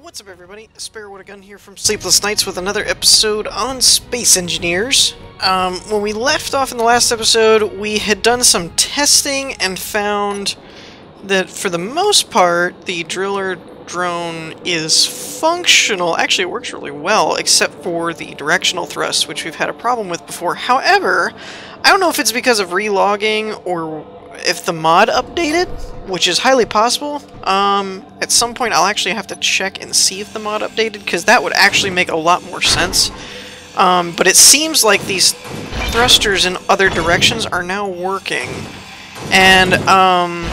What's up, everybody? Spare What a Gun here from Sleepless Nights with another episode on Space Engineers. When we left off in the last episode, we had done some testing and found that for the most part, the driller drone is functional. Actually, it works really well, except for the directional thrust, which we've had a problem with before. However, I don't know if it's because of relogging or if the mod updated, which is highly possible. At some point I'll actually have to check and see if the mod updated, because that would actually make a lot more sense. But it seems like these thrusters in other directions are now working. And I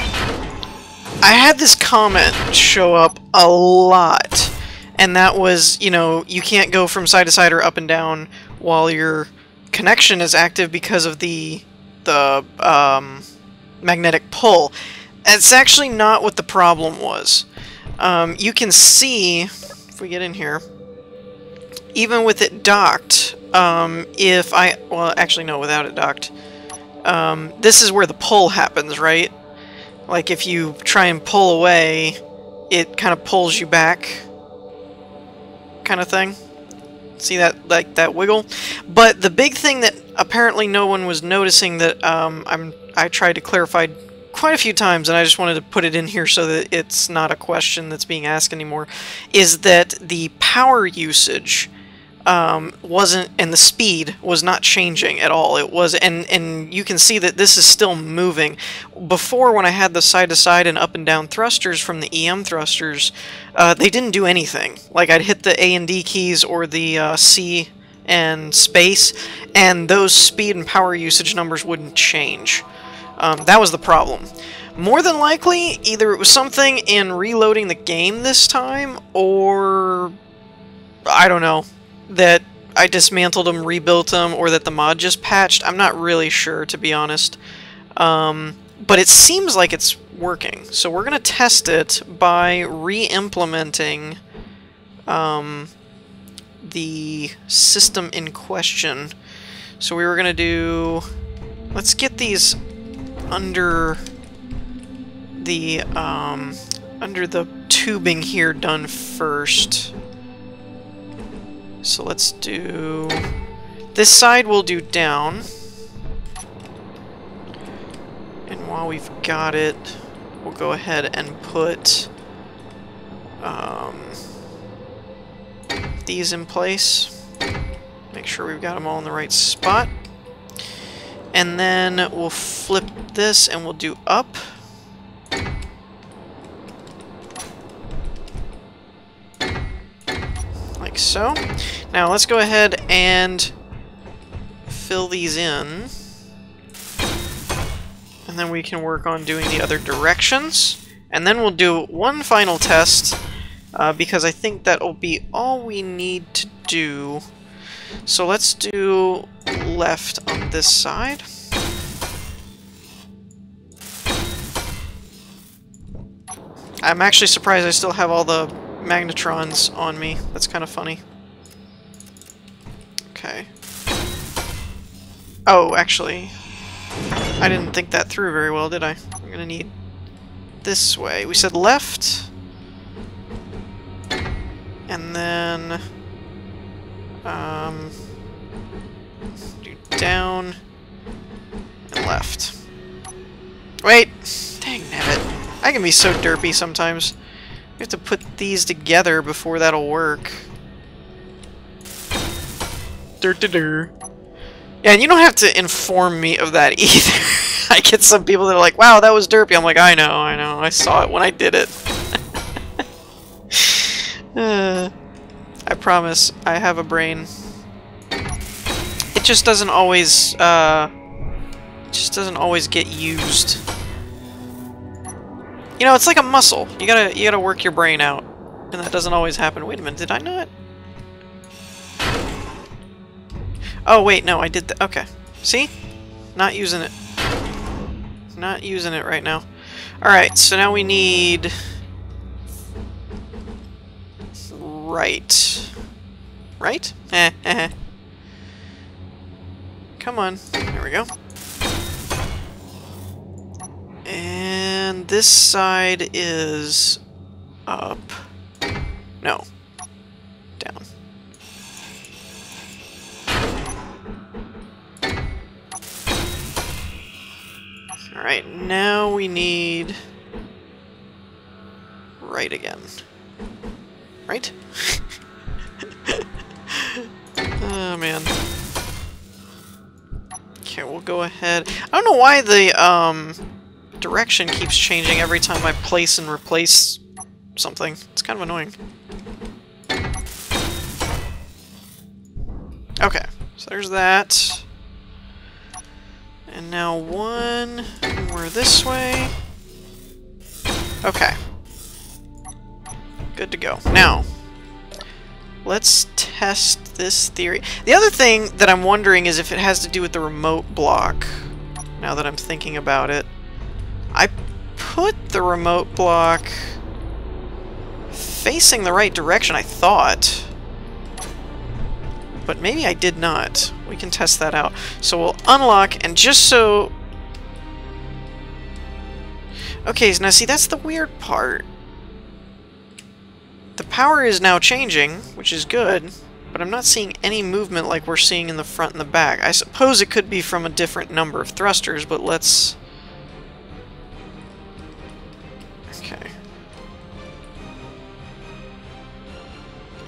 had this comment show up a lot, and that was, you know, you can't go from side to side or up and down while your connection is active because of the magnetic pull. It's actually not what the problem was. You can see, if we get in here, even with it docked, well, actually no, without it docked, this is where the pull happens, right? Like if you try and pull away, it kind of pulls you back, kind of thing. See that, like that wiggle? But the big thing that apparently no one was noticing that I tried to clarify quite a few times, and I just wanted to put it in here so that it's not a question that's being asked anymore, is that the power usage wasn't, and the speed was not changing at all. It was, and you can see that this is still moving. Before, when I had the side-to-side and up and down thrusters from the EM thrusters, they didn't do anything. Like, I'd hit the A and D keys or the C and space, and those speed and power usage numbers wouldn't change. That was the problem. More than likely, either it was something in reloading the game this time, or I don't know, that I dismantled them, rebuilt them, or that the mod just patched. I'm not really sure, to be honest. But it seems like it's working. So we're going to test it by re-implementing the system in question. So we were going to do... Let's get these under the tubing here done first. So let's do... This side we'll do down. And while we've got it, we'll go ahead and put these in place. Make sure we've got them all in the right spot. And then we'll flip this and we'll do up. Like so. Now let's go ahead and fill these in. And then we can work on doing the other directions. And then we'll do one final test, because I think that'll be all we need to do. So let's do left on this side. I'm actually surprised I still have all the magnetrons on me. That's kind of funny. Okay. Oh, actually, I didn't think that through very well, did I? I'm gonna need this way. We said left. And then... do down and left. Wait! Dang nabbit. I can be so derpy sometimes. We have to put these together before that'll work. Yeah, and you don't have to inform me of that either. I get some people that are like, wow, that was derpy. I'm like, I know. I saw it when I did it. I promise, I have a brain. It just doesn't always, get used. You know, it's like a muscle. You gotta work your brain out, and that doesn't always happen. Wait a minute, did I not? Oh wait, no, I did that. Okay, see? Not using it. Not using it right now. All right, so now we need right. Right? Come on. There we go. And this side is up. No. Down. Alright, now we need... right again. Right? Oh, man. Okay, we'll go ahead. I don't know why the, direction keeps changing every time I place and replace something. It's kind of annoying. Okay, so there's that. And now one more this way. Okay. Good to go. Now, let's test this theory. The other thing that I'm wondering is if it has to do with the remote block, now that I'm thinking about it. I put the remote block facing the right direction, I thought. But maybe I did not. We can test that out. So we'll unlock, and just so... Okay, now see, that's the weird part. The power is now changing, which is good, but I'm not seeing any movement like we're seeing in the front and the back. I suppose it could be from a different number of thrusters, but let's... Okay.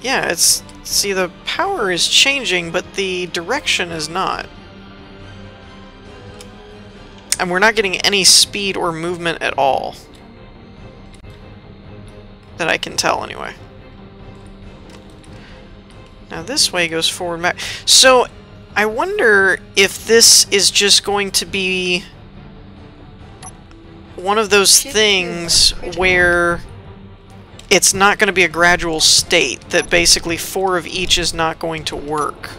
Yeah, it's... See, the power is changing, but the direction is not. And we're not getting any speed or movement at all. That I can tell, anyway. Now this way goes forward and back. So, I wonder if this is just going to be one of those things where it's not going to be a gradual state, that basically 4 of each is not going to work.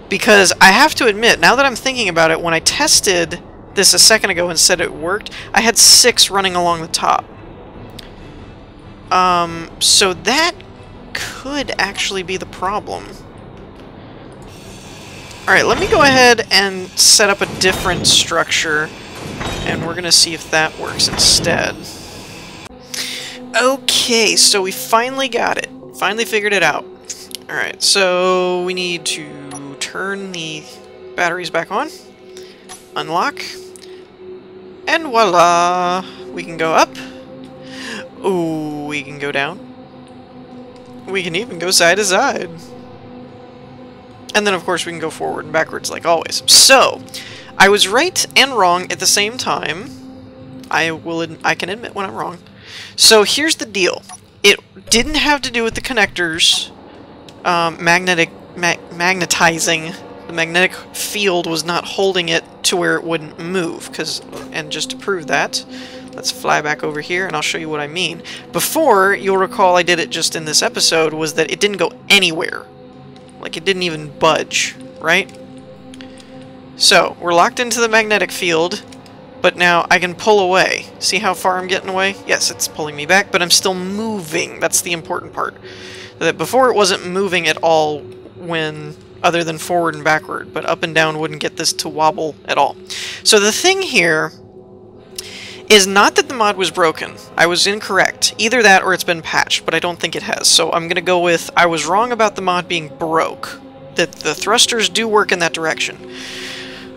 Because I have to admit, now that I'm thinking about it, when I tested this a second ago and said it worked, I had 6 running along the top. So that could actually be the problem. Alright, let me go ahead and set up a different structure, and we're gonna see if that works instead. Okay, so we finally got it. Finally figured it out. Alright, so we need to turn the batteries back on, unlock, and voila! We can go up. Ooh, we can go down. We can even go side to side. And then, of course, we can go forward and backwards, like always. So, I was right and wrong at the same time. I can admit when I'm wrong. So, here's the deal. It didn't have to do with the connectors magnetizing. The magnetic field was not holding it to where it wouldn't move. And just to prove that, let's fly back over here, and I'll show you what I mean. Before, you'll recall I did it just in this episode, was that it didn't go anywhere. Like, it didn't even budge, right? So, we're locked into the magnetic field, but now I can pull away. See how far I'm getting away? Yes, it's pulling me back, but I'm still moving. That's the important part. That before it wasn't moving at all when... other than forward and backward, but up and down wouldn't get this to wobble at all. So the thing here is not that the mod was broken. I was incorrect. Either that or it's been patched, but I don't think it has. So I'm going to go with I was wrong about the mod being broke. That the thrusters do work in that direction.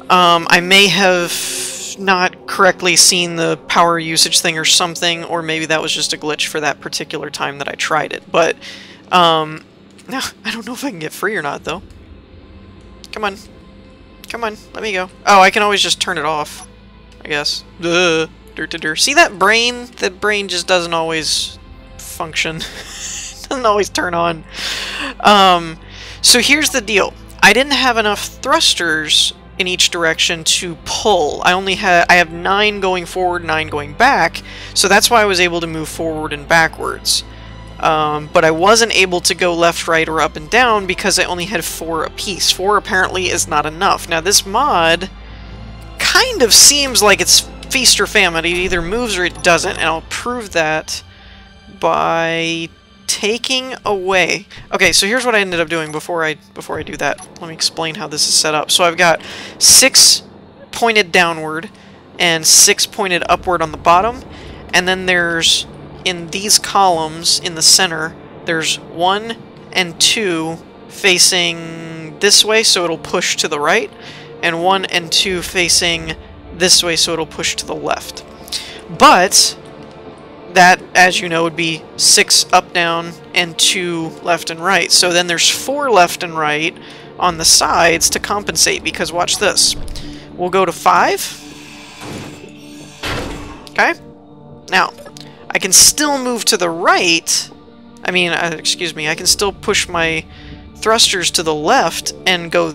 I may have not correctly seen the power usage thing or something, or maybe that was just a glitch for that particular time that I tried it. But, no, I don't know if I can get free or not, though. Come on. Come on, let me go. Oh, I can always just turn it off, I guess. Duh. See that brain? That brain just doesn't always function. Doesn't always turn on. So here's the deal. I didn't have enough thrusters in each direction to pull. I have 9 going forward, 9 going back, so that's why I was able to move forward and backwards. But I wasn't able to go left, right, or up and down because I only had 4 apiece. 4 apparently is not enough. Now this mod kind of seems like it's feast or famine. It either moves or it doesn't, and I'll prove that by taking away... Okay, so here's what I ended up doing before I do that. Let me explain how this is set up. So I've got 6 pointed downward and 6 pointed upward on the bottom, and then there's in these columns in the center, there's 1 and 2 facing this way, so it'll push to the right, and 1 and 2 facing this way, so it'll push to the left. But that, as you know, would be 6 up, down, and 2 left and right. So then there's 4 left and right on the sides to compensate, because watch this. We'll go to 5. Okay? Now, I can still move to the right. I mean, excuse me, I can still push my thrusters to the left and go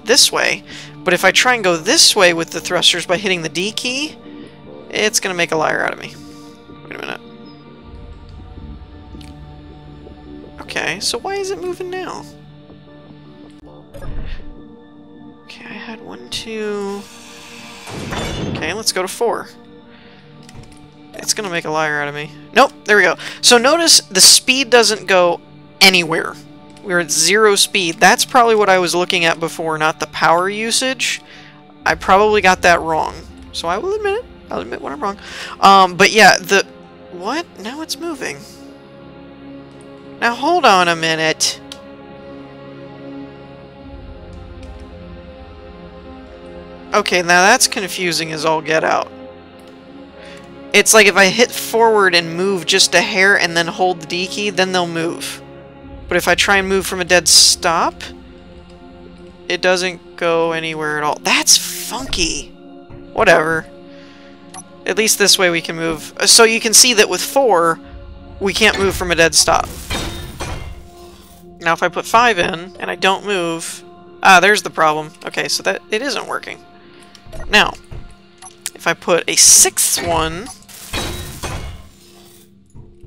this way. But if I try and go this way with the thrusters by hitting the D key, it's going to make a liar out of me. Wait a minute. Okay, so why is it moving now? Okay, I had 1, 2... Okay, let's go to 4. It's gonna make a liar out of me. Nope, there we go. So notice the speed doesn't go anywhere. We're at 0 speed. That's probably what I was looking at before, not the power usage. I probably got that wrong. So I will admit it. I'll admit when I'm wrong. But yeah, the... What? Now it's moving. Now hold on a minute. Okay, now that's confusing as all get out. It's like if I hit forward and move just a hair and then hold the D key, then they'll move. But if I try and move from a dead stop, it doesn't go anywhere at all. That's funky. Whatever. At least this way we can move. So you can see that with 4, we can't move from a dead stop. Now if I put 5 in, and I don't move... Ah, there's the problem. Okay, so that it isn't working. Now, if I put a 6th one,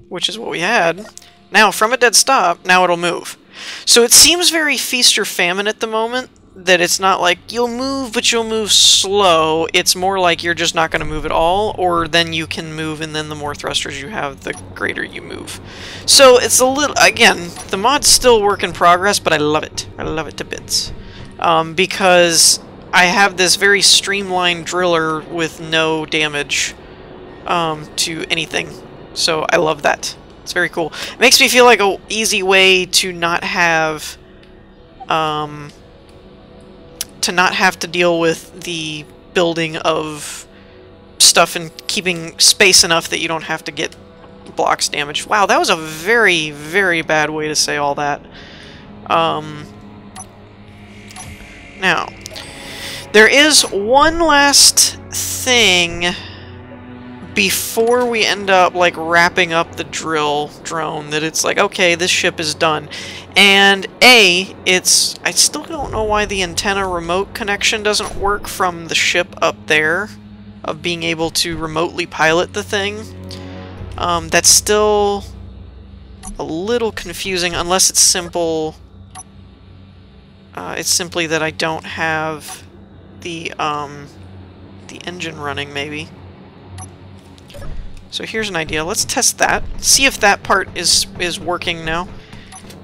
which is what we had, now from a dead stop, now it'll move. So it seems very feast or famine at the moment, that it's not like you'll move, but you'll move slow. It's more like you're just not going to move at all, or then you can move, and then the more thrusters you have, the greater you move. So it's a little, again, the mod's still work in progress, but I love it. I love it to bits. Because I have this very streamlined driller with no damage to anything. So I love that. It's very cool. It makes me feel like an easy way to not have to deal with the building of stuff and keeping space enough that you don't have to get blocks damaged. Wow, that was a very, very bad way to say all that. Now, there is one last thing before we end up, like, wrapping up the drone, that it's like, okay, this ship is done. And I still don't know why the antenna remote connection doesn't work from the ship up there, of being able to remotely pilot the thing. That's still a little confusing, unless it's simple. It's simply that I don't have the engine running, maybe. So here's an idea. Let's test that. See if that part is working now.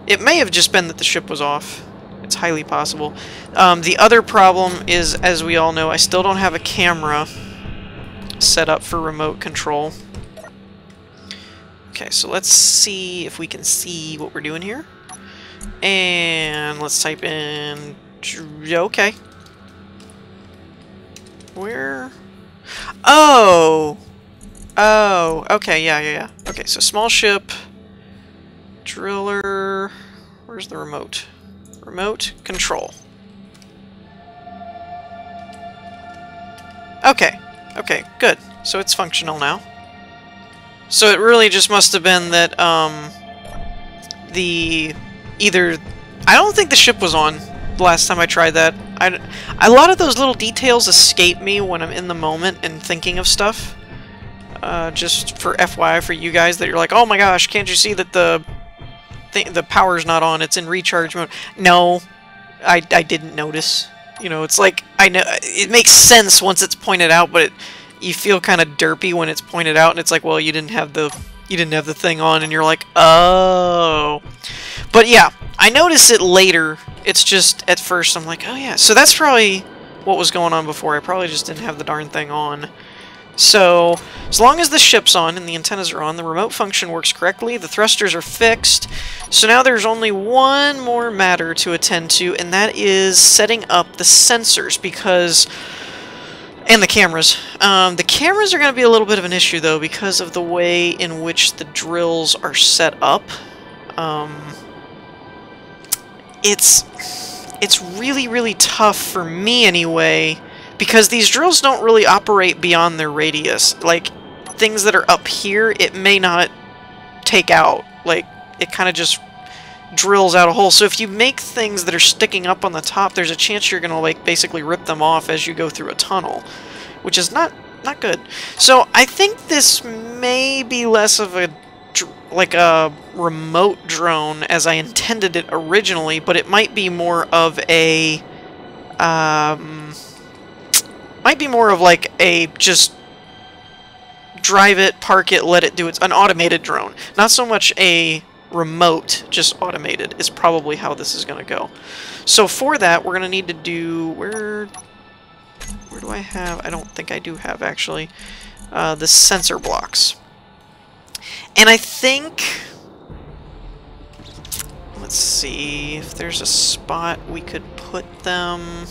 It may have just been that the ship was off. It's highly possible. The other problem is, as we all know, I still don't have a camera set up for remote control. Okay, so let's see if we can see what we're doing here. And let's type in... Okay. Where? Oh! Oh, okay, yeah. Okay, so small ship, driller, where's the remote? Remote control. Okay, good. So it's functional now. So it really just must have been that, I don't think the ship was on the last time I tried that. A lot of those little details escape me when I'm in the moment and thinking of stuff. Just for FYI for you guys, that you're like, oh my gosh, can't you see that the power's not on, it's in recharge mode? No, I didn't notice. You know, it's like, I know it makes sense once it's pointed out, but you feel kind of derpy when it's pointed out, and it's like, well, you didn't have the thing on, and you're like, oh. But yeah, I notice it later. It's just at first I'm like, oh yeah. So that's probably what was going on before. I probably just didn't have the darn thing on. So, as long as the ship's on and the antennas are on, the remote function works correctly, the thrusters are fixed. So now there's only one more matter to attend to, and that is setting up the sensors, because... and the cameras. The cameras are going to be a little bit of an issue, though, because of the way in which the drills are set up. It's really, really tough for me, anyway, because these drills don't really operate beyond their radius. Like, things that are up here, it may not take out. Like, it kind of just drills out a hole. So if you make things that are sticking up on the top, there's a chance you're going to, like, basically rip them off as you go through a tunnel, which is not good. So I think this may be less of a remote drone as I intended it originally, but it might be more of a like a just drive it, park it, let it do it. An automated drone, not so much a remote, just automated is probably how this is going to go. So for that, we're going to need to do... Where do I have? I don't think I do have, actually, the sensor blocks. And I think... Let's see if there's a spot we could put them.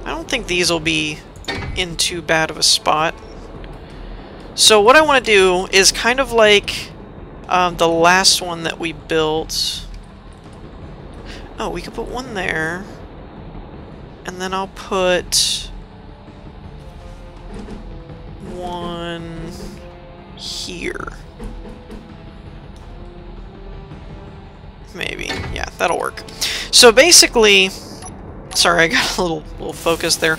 I don't think these will be in too bad of a spot. So what I want to do is kind of like the last one that we built. Oh, we could put one there. And then I'll put one here. Maybe. Yeah, that'll work. So basically... Sorry, I got a little focus there.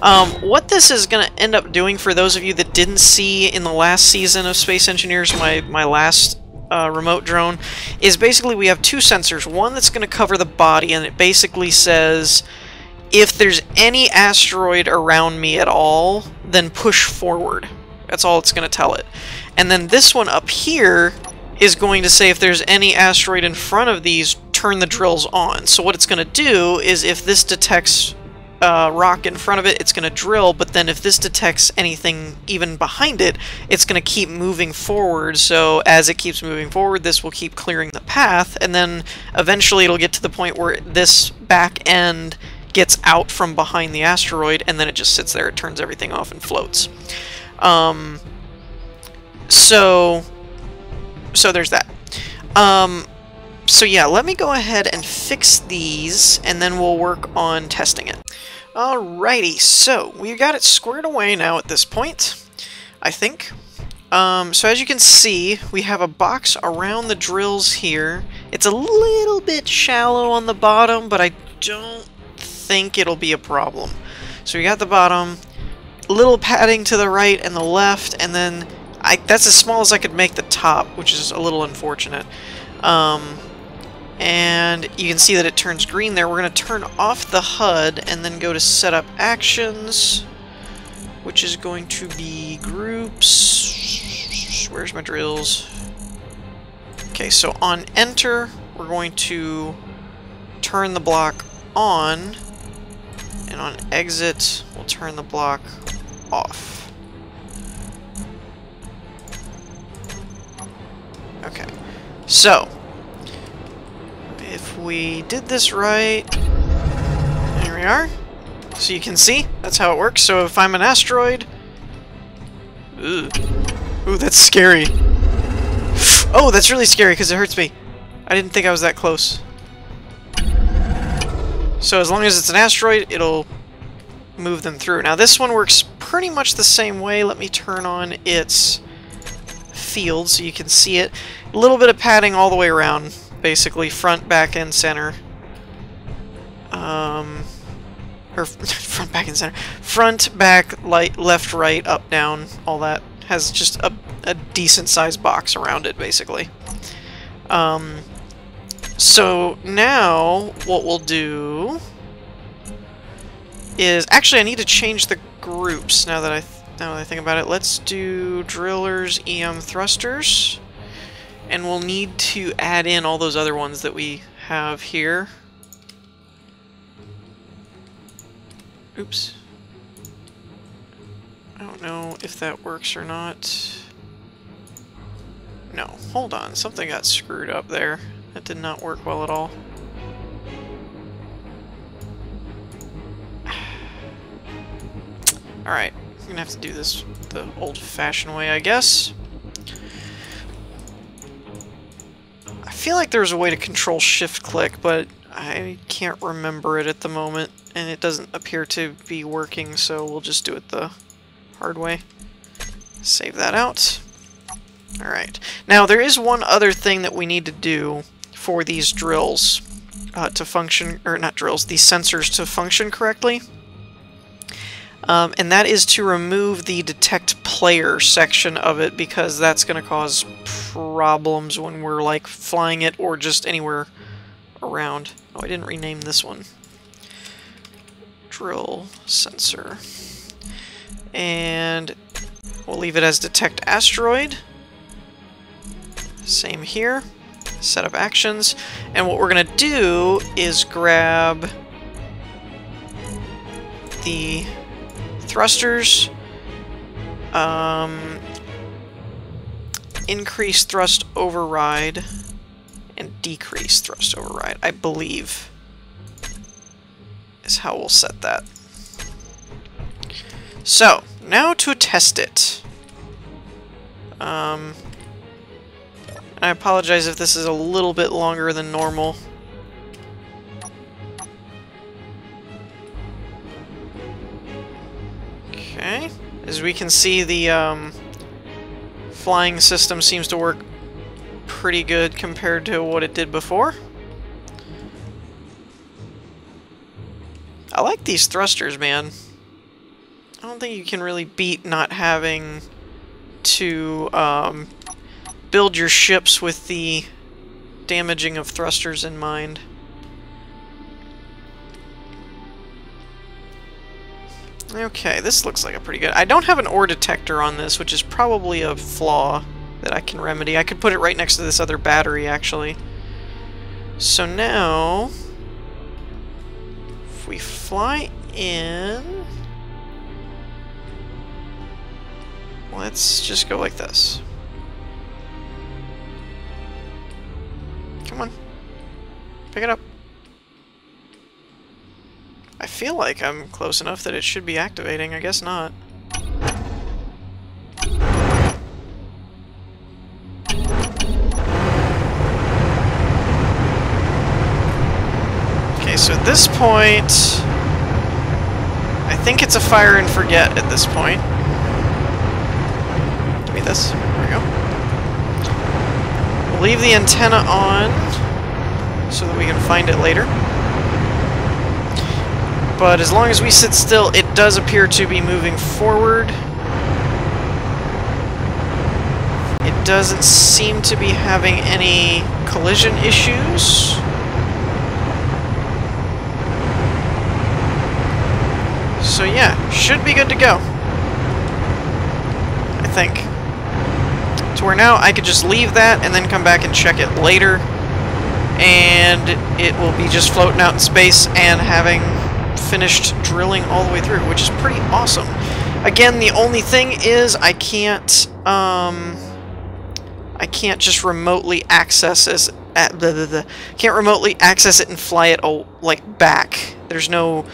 What this is going to end up doing, for those of you that didn't see in the last season of Space Engineers, my last remote drone, is basically we have two sensors. One that's going to cover the body, and it basically says, if there's any asteroid around me at all, then push forward. That's all it's going to tell it. And then this one up here is going to say if there's any asteroid in front of these, turn the drills on. So what it's going to do is if this detects rock in front of it, it's going to drill, but then if this detects anything even behind it, it's going to keep moving forward. So as it keeps moving forward, this will keep clearing the path, and then eventually it'll get to the point where this back end gets out from behind the asteroid, and then it just sits there, it turns everything off and floats. So there's that. So yeah, let me go ahead and fix these, and then we'll work on testing it. Alrighty, so we got it squared away now at this point, I think. So as you can see, we have a box around the drills here. It's a little bit shallow on the bottom, but I don't think it'll be a problem. So we got the bottom, little padding to the right and the left, and then that's as small as I could make the top, which is a little unfortunate. And you can see that it turns green there. We're going to turn off the HUD and then go to Setup Actions, which is going to be Groups. Where's my drills? Okay, so on Enter, we're going to turn the block on, and on Exit, we'll turn the block off. Okay, so if we did this right, there we are. So you can see, that's how it works. So if I'm an asteroid... Ooh, that's scary. Oh, that's really scary because it hurts me. I didn't think I was that close. So as long as it's an asteroid, it'll move them through. Now this one works pretty much the same way. Let me turn on its field so you can see it. A little bit of padding all the way around. Basically, front, back, and center. Or front, back, and center. Front, back, left, right, up, down, all that. Has just a decent-sized box around it, basically. So now, what we'll do is... Actually, I need to change the groups now that I think about it. Let's do drillers, EM thrusters. And we'll need to add in all those other ones that we have here. Oops. I don't know if that works or not. No, hold on. Something got screwed up there. That did not work well at all. Alright, I'm gonna have to do this the old-fashioned way, I guess. I feel like there's a way to control shift-click, but I can't remember it at the moment, and it doesn't appear to be working, so we'll just do it the hard way. Save that out. Alright. Now, there is one other thing that we need to do for these drills to function, or not drills, these sensors to function correctly. And that is to remove the detect player section of it, because that's going to cause problems when we're like flying it or just anywhere around. Oh, I didn't rename this one. Drill sensor. And we'll leave it as detect asteroid. Same here. Set up actions. And what we're going to do is grab the thrusters, increase thrust override, and decrease thrust override, I believe, is how we'll set that. So, now to test it. I apologize if this is a little bit longer than normal. Okay, as we can see, the flying system seems to work pretty good compared to what it did before. I like these thrusters, man. I don't think you can really beat not having to build your ships with the damaging of thrusters in mind. Okay, this looks like a pretty good... I don't have an ore detector on this, which is probably a flaw that I can remedy. I could put it right next to this other battery, actually. So now, if we fly in... let's just go like this. Come on. Pick it up. I feel like I'm close enough that it should be activating. I guess not. Okay, so at this point, I think it's a fire and forget at this point. Give me this. There we go. We'll leave the antenna on so that we can find it later. But as long as we sit still, it does appear to be moving forward. It doesn't seem to be having any collision issues. So yeah, should be good to go. I think. To where now I could just leave that and then come back and check it later. And it will be just floating out in space and having finished drilling all the way through, which is pretty awesome. Again, the only thing is I can't just remotely access it. Can't remotely access it and fly it like back. There's no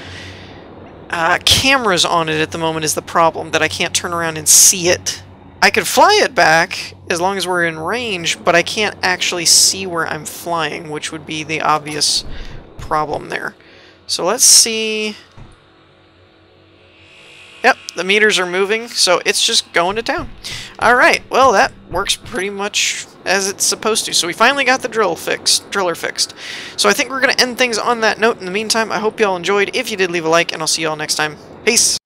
cameras on it at the moment is the problem, that I can't turn around and see it. I could fly it back as long as we're in range, but I can't actually see where I'm flying, which would be the obvious problem there. So let's see. Yep, the meters are moving, so it's just going to town. Alright, well that works pretty much as it's supposed to. So we finally got the driller fixed. So I think we're going to end things on that note. In the meantime, I hope y'all enjoyed. If you did, leave a like, and I'll see y'all next time. Peace!